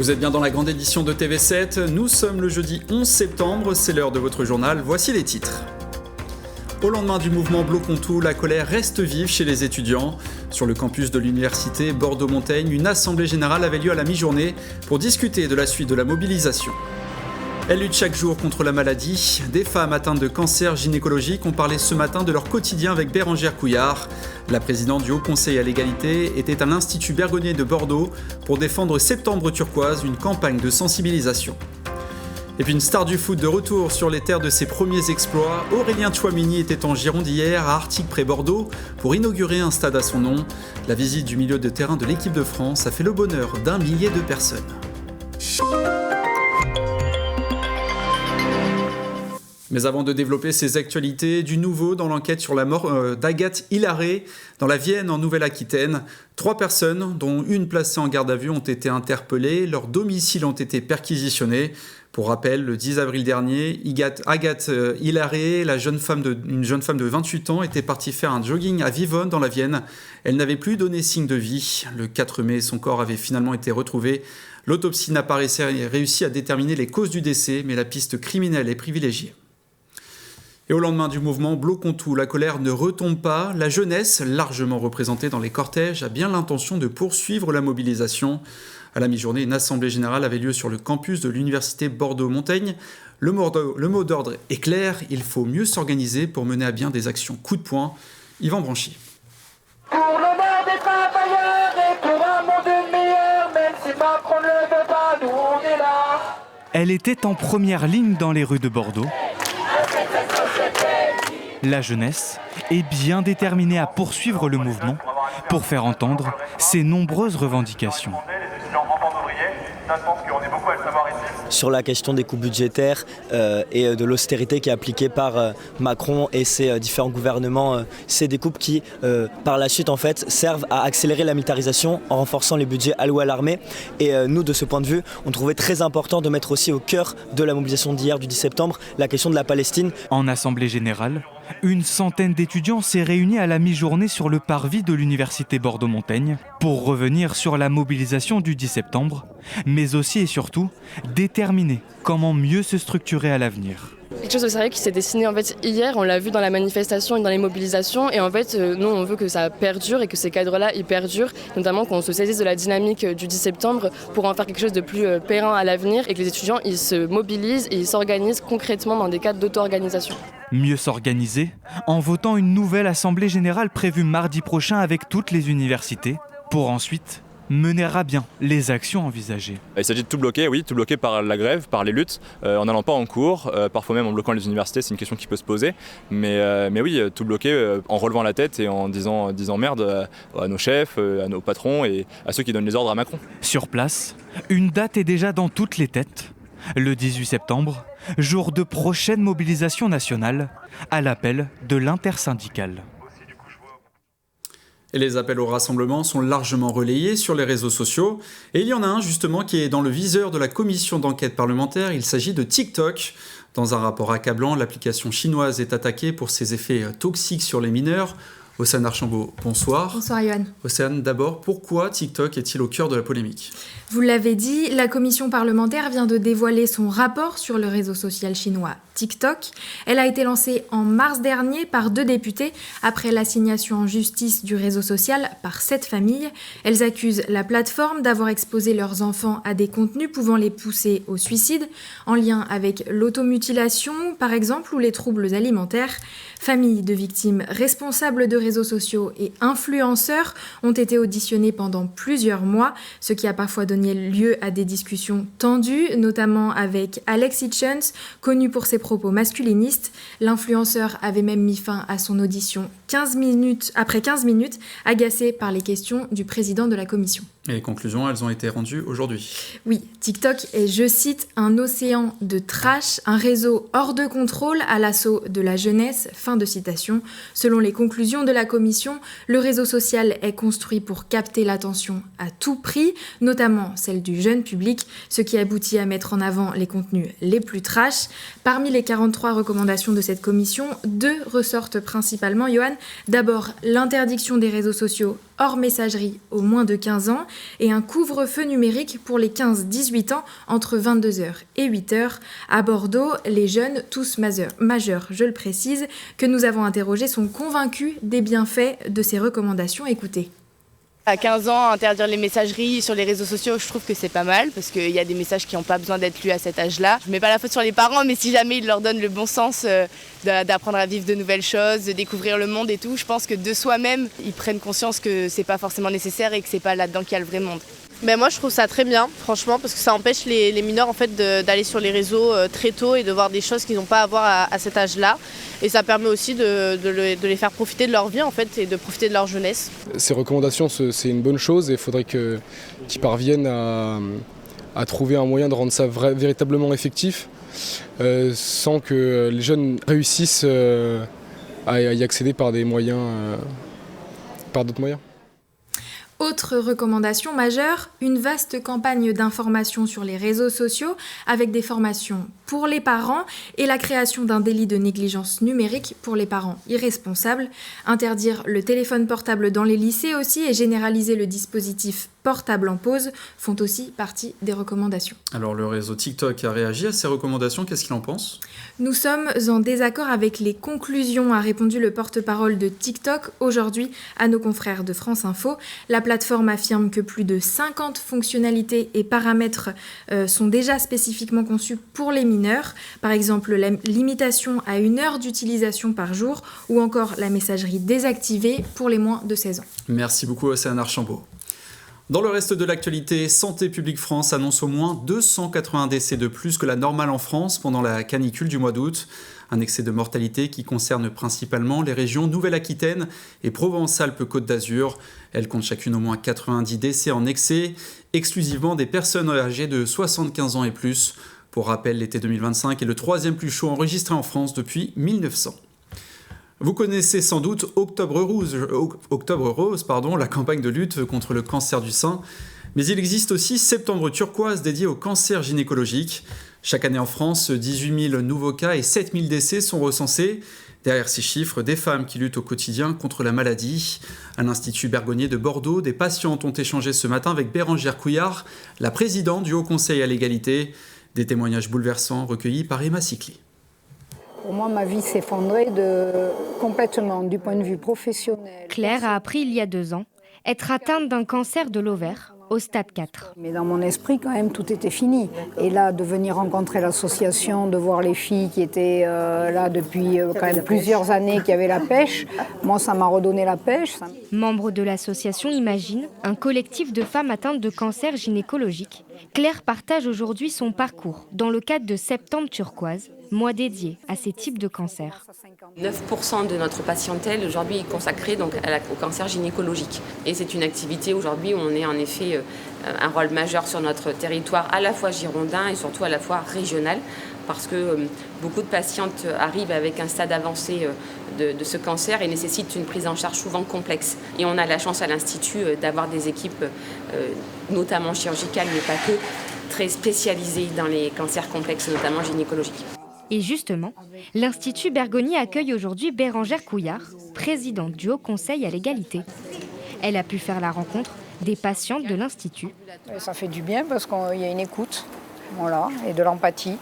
Vous êtes bien dans la grande édition de TV7, nous sommes le jeudi 11 septembre, c'est l'heure de votre journal, voici les titres. Au lendemain du mouvement Bloquons tout, la colère reste vive chez les étudiants. Sur le campus de l'université Bordeaux-Montaigne, une assemblée générale avait lieu à la mi-journée pour discuter de la suite de la mobilisation. Elles luttent chaque jour contre la maladie. Des femmes atteintes de cancer gynécologique ont parlé ce matin de leur quotidien avec Bérengère Couillard. La présidente du Haut Conseil à l'égalité était à l'Institut Bergonié de Bordeaux pour défendre Septembre Turquoise, une campagne de sensibilisation. Et puis une star du foot de retour sur les terres de ses premiers exploits, Aurélien Tchouaméni était en Gironde hier à Artigues près Bordeaux pour inaugurer un stade à son nom. La visite du milieu de terrain de l'équipe de France a fait le bonheur d'1 millier de personnes. Mais avant de développer ces actualités, du nouveau dans l'enquête sur la mort d'Agathe Hilaré dans la Vienne en Nouvelle-Aquitaine. 3 personnes, dont une placée en garde à vue, ont été interpellées. Leurs domiciles ont été perquisitionnés. Pour rappel, le 10 avril dernier, Agathe Hilaré, une jeune femme de 28 ans, était partie faire un jogging à Vivonne dans la Vienne. Elle n'avait plus donné signe de vie. Le 4 mai, son corps avait finalement été retrouvé. L'autopsie n'a pas réussi à déterminer les causes du décès, mais la piste criminelle est privilégiée. Et au lendemain du mouvement Bloquons tout, la colère ne retombe pas. La jeunesse, largement représentée dans les cortèges, a bien l'intention de poursuivre la mobilisation. À la mi-journée, une assemblée générale avait lieu sur le campus de l'université Bordeaux-Montaigne. Le mot d'ordre est clair, il faut mieux s'organiser pour mener à bien des actions coup de poing. Yvan Branchy. Pour l'honneur des travailleurs et pour un monde meilleur, même si Macron ne le veut pas, nous on est là. Elle était en première ligne dans les rues de Bordeaux. La jeunesse est bien déterminée à poursuivre le mouvement pour faire entendre ses nombreuses revendications. Sur la question des coûts budgétaires et de l'austérité qui est appliquée par Macron et ses différents gouvernements, c'est des coupes qui, par la suite, en fait, servent à accélérer la militarisation en renforçant les budgets alloués à l'armée. Et nous, de ce point de vue, on trouvait très important de mettre aussi au cœur de la mobilisation d'hier, du 10 septembre, la question de la Palestine. En assemblée générale, une centaine d'étudiants s'est réunie à la mi-journée sur le parvis de l'université Bordeaux-Montaigne pour revenir sur la mobilisation du 10 septembre, mais aussi et surtout déterminer comment mieux se structurer à l'avenir. Quelque chose de sérieux qui s'est dessiné en fait hier, on l'a vu dans la manifestation et dans les mobilisations, et en fait nous on veut que ça perdure et que ces cadres-là ils perdurent, notamment qu'on se saisisse de la dynamique du 10 septembre pour en faire quelque chose de plus périn à l'avenir et que les étudiants ils se mobilisent et ils s'organisent concrètement dans des cadres d'auto-organisation. Mieux s'organiser en votant une nouvelle assemblée générale prévue mardi prochain avec toutes les universités pour ensuite mener à bien les actions envisagées. Il s'agit de tout bloquer, oui, tout bloquer par la grève, par les luttes, en n'allant pas en cours, parfois même en bloquant les universités, c'est une question qui peut se poser. Mais oui, tout bloquer en relevant la tête et en disant merde à nos chefs, à nos patrons et à ceux qui donnent les ordres à Macron. Sur place, une date est déjà dans toutes les têtes. Le 18 septembre, jour de prochaine mobilisation nationale, à l'appel de l'intersyndicale. Et les appels au rassemblement sont largement relayés sur les réseaux sociaux. Et il y en a un justement qui est dans le viseur de la commission d'enquête parlementaire. Il s'agit de TikTok. Dans un rapport accablant, l'application chinoise est attaquée pour ses effets toxiques sur les mineurs. Océane Archambault, bonsoir. Bonsoir Yoann. Océane, d'abord, pourquoi TikTok est-il au cœur de la polémique ? Vous l'avez dit, la commission parlementaire vient de dévoiler son rapport sur le réseau social chinois TikTok. Elle a été lancée en mars dernier par 2 députés après l'assignation en justice du réseau social par 7 familles. Elles accusent la plateforme d'avoir exposé leurs enfants à des contenus pouvant les pousser au suicide, en lien avec l'automutilation par exemple ou les troubles alimentaires. Familles de victimes responsables de réseaux sociaux et influenceurs ont été auditionnés pendant plusieurs mois, ce qui a parfois donné lieu à des discussions tendues, notamment avec Alex Hitchens, connu pour ses propos masculinistes. L'influenceur avait même mis fin à son audition après 15 minutes, agacé par les questions du président de la commission. Et les conclusions, elles ont été rendues aujourd'hui. Oui, TikTok est, je cite, un océan de trash, un réseau hors de contrôle à l'assaut de la jeunesse, fin de citation. Selon les conclusions de la commission, le réseau social est construit pour capter l'attention à tout prix, notamment celle du jeune public, ce qui aboutit à mettre en avant les contenus les plus trash. Parmi les 43 recommandations de cette commission, 2 ressortent principalement, Johan. D'abord, l'interdiction des réseaux sociaux hors messagerie aux moins de 15 ans et un couvre-feu numérique pour les 15-18 ans entre 22h et 8h. À Bordeaux, les jeunes, tous majeurs, je le précise, que nous avons interrogés sont convaincus des bienfaits de ces recommandations. Écoutez. À 15 ans, interdire les messageries sur les réseaux sociaux, je trouve que c'est pas mal parce qu'il y a des messages qui n'ont pas besoin d'être lus à cet âge-là. Je ne mets pas la faute sur les parents, mais si jamais ils leur donnent le bon sens d'apprendre à vivre de nouvelles choses, de découvrir le monde et tout, je pense que de soi-même, ils prennent conscience que c'est pas forcément nécessaire et que c'est pas là-dedans qu'il y a le vrai monde. Ben moi je trouve ça très bien, franchement, parce que ça empêche les mineurs en fait, d'aller sur les réseaux très tôt et de voir des choses qu'ils n'ont pas à voir à cet âge-là. Et ça permet aussi de les faire profiter de leur vie en fait, et de profiter de leur jeunesse. Ces recommandations, c'est une bonne chose et il faudrait qu'ils parviennent à trouver un moyen de rendre ça véritablement effectif sans que les jeunes réussissent à y accéder par d'autres moyens. Autre recommandation majeure, une vaste campagne d'information sur les réseaux sociaux avec des formations pour les parents et la création d'un délit de négligence numérique pour les parents irresponsables. Interdire le téléphone portable dans les lycées aussi et généraliser le dispositif portable en pause font aussi partie des recommandations. Alors le réseau TikTok a réagi à ces recommandations, qu'est-ce qu'il en pense ? Nous sommes en désaccord avec les conclusions, a répondu le porte-parole de TikTok aujourd'hui à nos confrères de France Info. La plateforme affirme que plus de 50 fonctionnalités et paramètres sont déjà spécifiquement conçus pour les mineurs. Par exemple, la limitation à 1 heure d'utilisation par jour ou encore la messagerie désactivée pour les moins de 16 ans. Merci beaucoup Océane Archambault. Dans le reste de l'actualité, Santé publique France annonce au moins 280 décès de plus que la normale en France pendant la canicule du mois d'août. Un excès de mortalité qui concerne principalement les régions Nouvelle-Aquitaine et Provence-Alpes-Côte d'Azur. Elles comptent chacune au moins 90 décès en excès, exclusivement des personnes âgées de 75 ans et plus. Pour rappel, l'été 2025 est le 3e plus chaud enregistré en France depuis 1900. Vous connaissez sans doute Octobre Rose, la campagne de lutte contre le cancer du sein. Mais il existe aussi Septembre Turquoise dédié au cancer gynécologique. Chaque année en France, 18 000 nouveaux cas et 7 000 décès sont recensés. Derrière ces chiffres, des femmes qui luttent au quotidien contre la maladie. À l'Institut Bergonié de Bordeaux, des patientes ont échangé ce matin avec Bérangère Couillard, la présidente du Haut Conseil à l'égalité. Des témoignages bouleversants recueillis par Emma Sicli. Pour moi, ma vie s'effondrait complètement du point de vue professionnel. Claire a appris il y a 2 ans être atteinte d'un cancer de l'ovaire au stade 4. Mais dans mon esprit, quand même, tout était fini. Et là, de venir rencontrer l'association, de voir les filles qui étaient là depuis quand même plusieurs années, qui avaient la pêche, moi, ça m'a redonné la pêche. Membre de l'association Imagine, un collectif de femmes atteintes de cancer gynécologique, Claire partage aujourd'hui son parcours dans le cadre de Septembre Turquoise, mois dédié à ces types de cancers. 9% de notre patientèle aujourd'hui est consacrée donc au cancer gynécologique. Et c'est une activité aujourd'hui où on est en effet un rôle majeur sur notre territoire, à la fois girondin et surtout à la fois régional, parce que beaucoup de patientes arrivent avec un stade avancé de ce cancer et nécessitent une prise en charge souvent complexe. Et on a la chance à l'Institut d'avoir des équipes, notamment chirurgicales, mais pas que, très spécialisées dans les cancers complexes, notamment gynécologiques. Et justement, l'Institut Bergonié accueille aujourd'hui Bérangère Couillard, présidente du Haut Conseil à l'égalité. Elle a pu faire la rencontre des patientes de l'Institut. Ça fait du bien parce qu'il y a une écoute, voilà, et de l'empathie.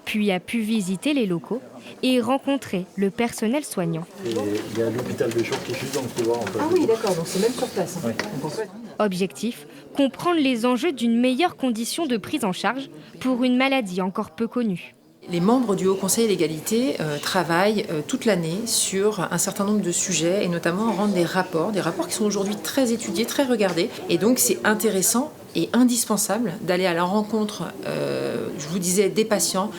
Puis a pu visiter les locaux et rencontrer le personnel soignant. Et il y a l'hôpital de Chour qui est juste dans le couloir. Ah oui, d'accord, donc c'est même sur place. Oui. Objectif, comprendre les enjeux d'une meilleure condition de prise en charge pour une maladie encore peu connue. Les membres du Haut Conseil à l'égalité travaillent toute l'année sur un certain nombre de sujets et notamment rendre des rapports qui sont aujourd'hui très étudiés, très regardés. Et donc c'est intéressant et indispensable d'aller à la rencontre, je vous disais, des patients,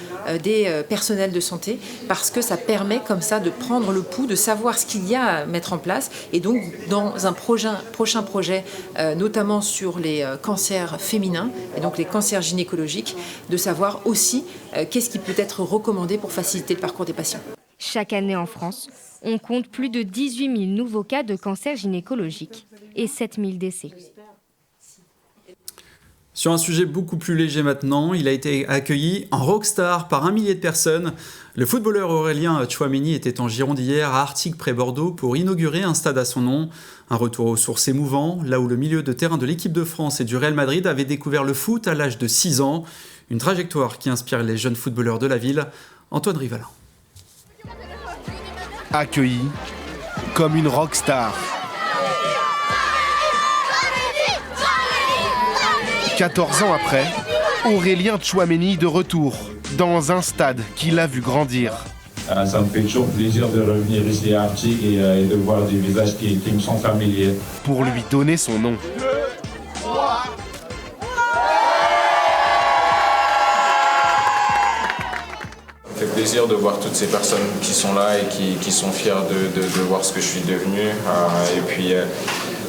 des personnels de santé, parce que ça permet comme ça de prendre le pouls, de savoir ce qu'il y a à mettre en place. Et donc dans un prochain projet, notamment sur les cancers féminins, et donc les cancers gynécologiques, de savoir aussi qu'est-ce qui peut être recommandé pour faciliter le parcours des patients. Chaque année en France, on compte plus de 18 000 nouveaux cas de cancer gynécologique et 7 000 décès. Sur un sujet beaucoup plus léger maintenant, il a été accueilli en rockstar par 1 millier de personnes. Le footballeur Aurélien Tchouameni était en Gironde hier à Artigues près Bordeaux pour inaugurer un stade à son nom. Un retour aux sources émouvant, là où le milieu de terrain de l'équipe de France et du Real Madrid avait découvert le foot à l'âge de 6 ans. Une trajectoire qui inspire les jeunes footballeurs de la ville. Antoine Rivalin. Accueilli comme une rockstar. 14 ans après, Aurélien Tchouameni de retour dans un stade qui l'a vu grandir. Ça me fait toujours plaisir de revenir ici à Artigues et de voir des visages qui me sont familiers. Pour lui donner son nom. Ça fait plaisir de voir toutes ces personnes qui sont là et qui sont fiers de voir ce que je suis devenu. Et puis,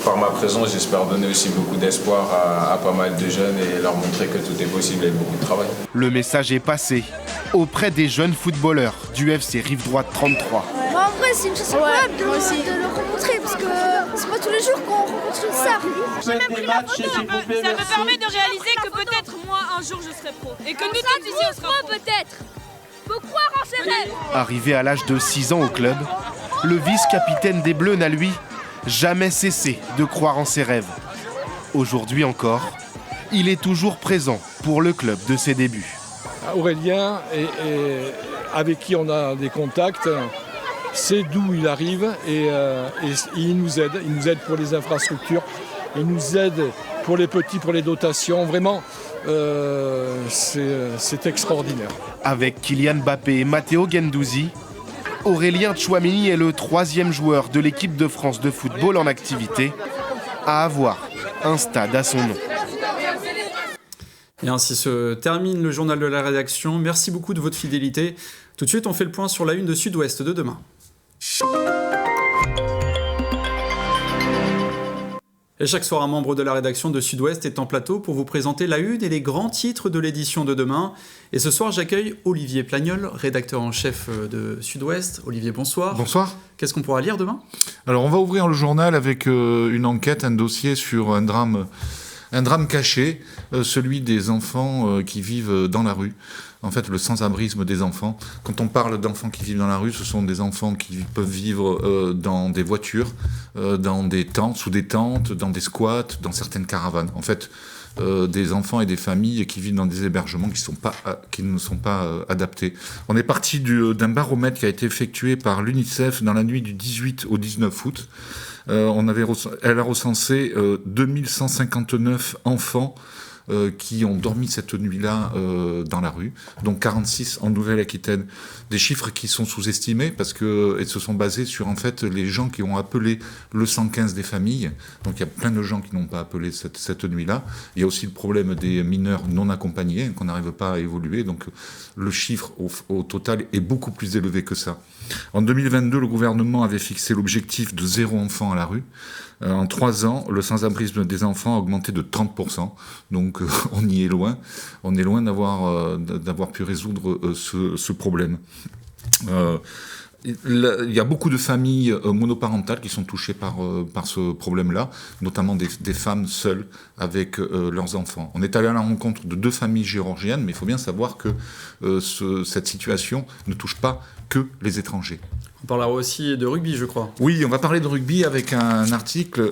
par ma présence, j'espère donner aussi beaucoup d'espoir à pas mal de jeunes et leur montrer que tout est possible avec beaucoup de travail. Le message est passé auprès des jeunes footballeurs du FC Rive Droite 33. Moi, en vrai, c'est une chance incroyable de le rencontrer parce que c'est pas tous les jours qu'on rencontre une star. J'ai même pris la photo. Ça me permet de réaliser que peut-être moi, un jour, je serai pro. Et que nous tous ici, on sera pro. Peut-être. Faut croire en ses rêves. Arrivé à l'âge de 6 ans au club, le vice-capitaine des Bleus n'a lui jamais cessé de croire en ses rêves. Aujourd'hui encore, il est toujours présent pour le club de ses débuts. Aurélien, avec qui on a des contacts, sait d'où il arrive et il nous aide. Il nous aide pour les infrastructures, il nous aide pour les petits, pour les dotations. Vraiment, c'est extraordinaire. Avec Kylian Mbappé et Matteo Guendouzi, Aurélien Tchouameni est le 3e joueur de l'équipe de France de football en activité à avoir un stade à son nom. Et ainsi se termine le journal de la rédaction. Merci beaucoup de votre fidélité. Tout de suite, on fait le point sur la une de Sud-Ouest de demain. Et chaque soir, un membre de la rédaction de Sud-Ouest est en plateau pour vous présenter la une et les grands titres de l'édition de demain. Et ce soir, j'accueille Olivier Plagnol, rédacteur en chef de Sud-Ouest. Olivier, bonsoir. Bonsoir. Qu'est-ce qu'on pourra lire demain ? Alors, on va ouvrir le journal avec une enquête, un dossier sur un drame caché, celui des enfants qui vivent dans la rue. En fait, le sans-abrisme des enfants. Quand on parle d'enfants qui vivent dans la rue, ce sont des enfants qui peuvent vivre dans des voitures, dans des tentes, sous des tentes, dans des squats, dans certaines caravanes. En fait, des enfants et des familles qui vivent dans des hébergements qui ne sont pas adaptés. On est parti d'un baromètre qui a été effectué par l'UNICEF dans la nuit du 18 au 19 août. Elle a recensé 2159 enfants qui ont dormi cette nuit-là dans la rue, donc 46 en Nouvelle-Aquitaine. Des chiffres qui sont sous-estimés parce qu'ils se sont basés sur en fait les gens qui ont appelé le 115 des familles. Donc il y a plein de gens qui n'ont pas appelé cette nuit-là. Il y a aussi le problème des mineurs non accompagnés qu'on n'arrive pas à évoluer. Donc le chiffre au total est beaucoup plus élevé que ça. En 2022, le gouvernement avait fixé l'objectif de 0 enfant à la rue. En 3 ans, le sans-abrisme des enfants a augmenté de 30%. Donc on y est loin. On est loin d'avoir pu résoudre ce problème. Il y a beaucoup de familles monoparentales qui sont touchées par ce problème-là, notamment des femmes seules avec leurs enfants. On est allé à la rencontre de 2 familles géorgiennes, mais il faut bien savoir que cette situation ne touche pas que les étrangers. On parlera aussi de rugby, je crois. Oui, on va parler de rugby avec un article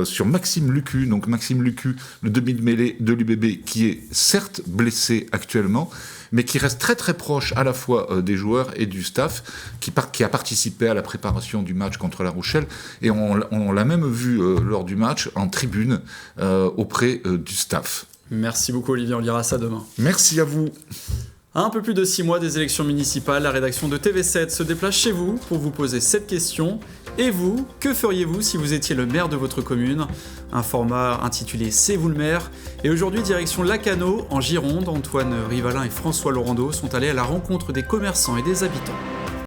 sur Maxime Lucu. Donc Maxime Lucu, le demi-mêlée de l'UBB, qui est certes blessé actuellement, mais qui reste très très proche à la fois des joueurs et du staff, qui a participé à la préparation du match contre La Rochelle. Et on l'a même vu lors du match en tribune auprès du staff. Merci beaucoup Olivier, on lira ça demain. Merci à vous. À un peu plus de 6 mois des élections municipales, la rédaction de TV7 se déplace chez vous pour vous poser cette question. Et vous, que feriez-vous si vous étiez le maire de votre commune ? Un format intitulé « C'est vous le maire ». Et aujourd'hui, direction Lacanau, en Gironde. Antoine Rivalin et François Laurando sont allés à la rencontre des commerçants et des habitants.